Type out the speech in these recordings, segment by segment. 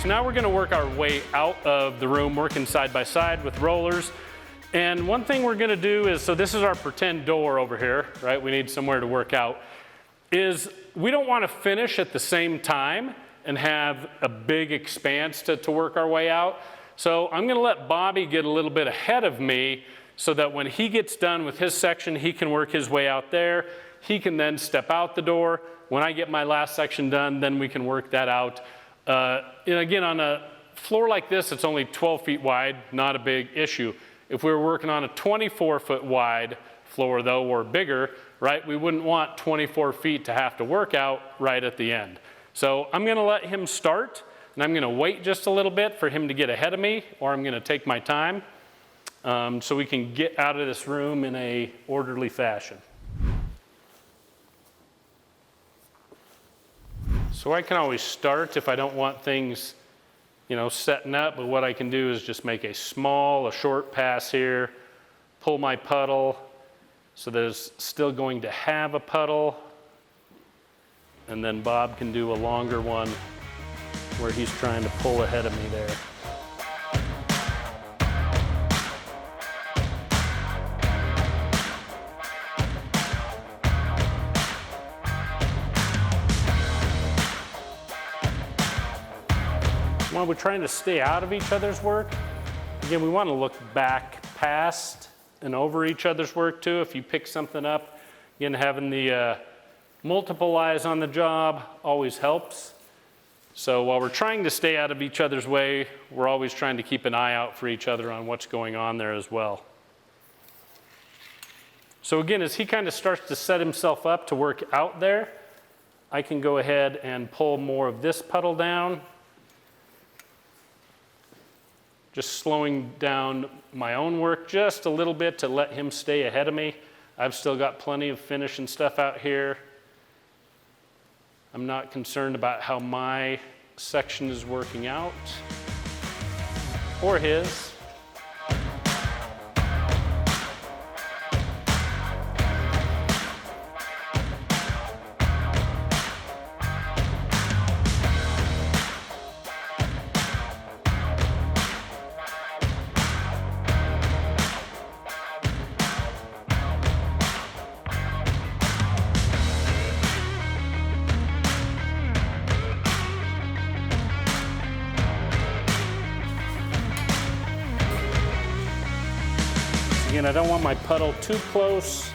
So now we're gonna work our way out of the room, working side by side with rollers. And one thing we're gonna do is, so this is our pretend door over here, right? We need somewhere to work out, is we don't wanna finish at the same time and have a big expanse to work our way out. So I'm gonna let Bobby get a little bit ahead of me so that when he gets done with his section, he can work his way out there. He can then step out the door. When I get my last section done, then we can work that out. And again, on a floor like this, it's only 12 feet wide, not a big issue. If we were working on a 24-foot wide floor though, or bigger, right, we wouldn't want 24 feet to have to work out right at the end. So I'm gonna let him start, and I'm gonna wait just a little bit for him to get ahead of me, or I'm gonna take my time, so we can get out of this room in a orderly fashion. So I can always start if I don't want things, setting up, but what I can do is just make a short pass here, pull my puddle so that it's still going to have a puddle, and then Bob can do a longer one where he's trying to pull ahead of me there. When we're trying to stay out of each other's work, again, we want to look back past and over each other's work too. If you pick something up, again, having the multiple eyes on the job always helps. So while we're trying to stay out of each other's way, we're always trying to keep an eye out for each other on what's going on there as well. So again, as he kind of starts to set himself up to work out there, I can go ahead and pull more of this puddle down, just slowing down my own work just a little bit to let him stay ahead of me. I've still got plenty of finishing stuff out here. I'm not concerned about how my section is working out, or his. Again, I don't want my puddle too close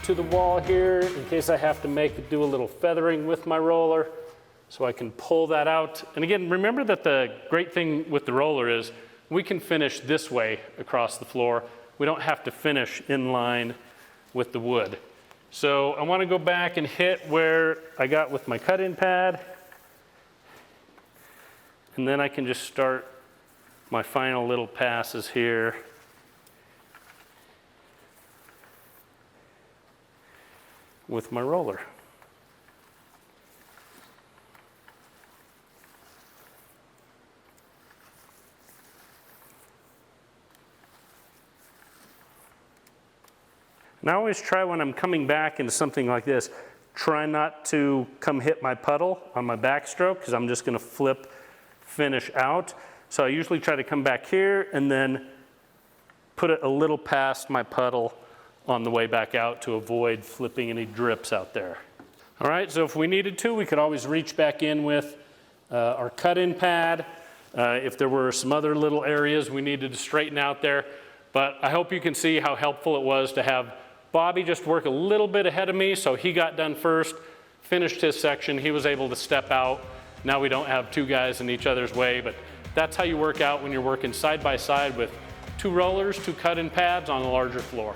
to the wall here in case I have to do a little feathering with my roller, so I can pull that out. And again, remember that the great thing with the roller is we can finish this way across the floor. We don't have to finish in line with the wood. So I want to go back and hit where I got with my cut-in pad, and then I can just start my final little passes here. With my roller. And I always try when I'm coming back into something like this, try not to come hit my puddle on my backstroke, because I'm just going to finish out. So I usually try to come back here and then put it a little past my puddle on the way back out to avoid flipping any drips out there. All right, so if we needed to, we could always reach back in with our cut-in pad if there were some other little areas we needed to straighten out there. But I hope you can see how helpful it was to have Bobby just work a little bit ahead of me, so he got done first, finished his section, he was able to step out. Now we don't have two guys in each other's way, but that's how you work out when you're working side by side with two rollers, two cut-in pads on a larger floor.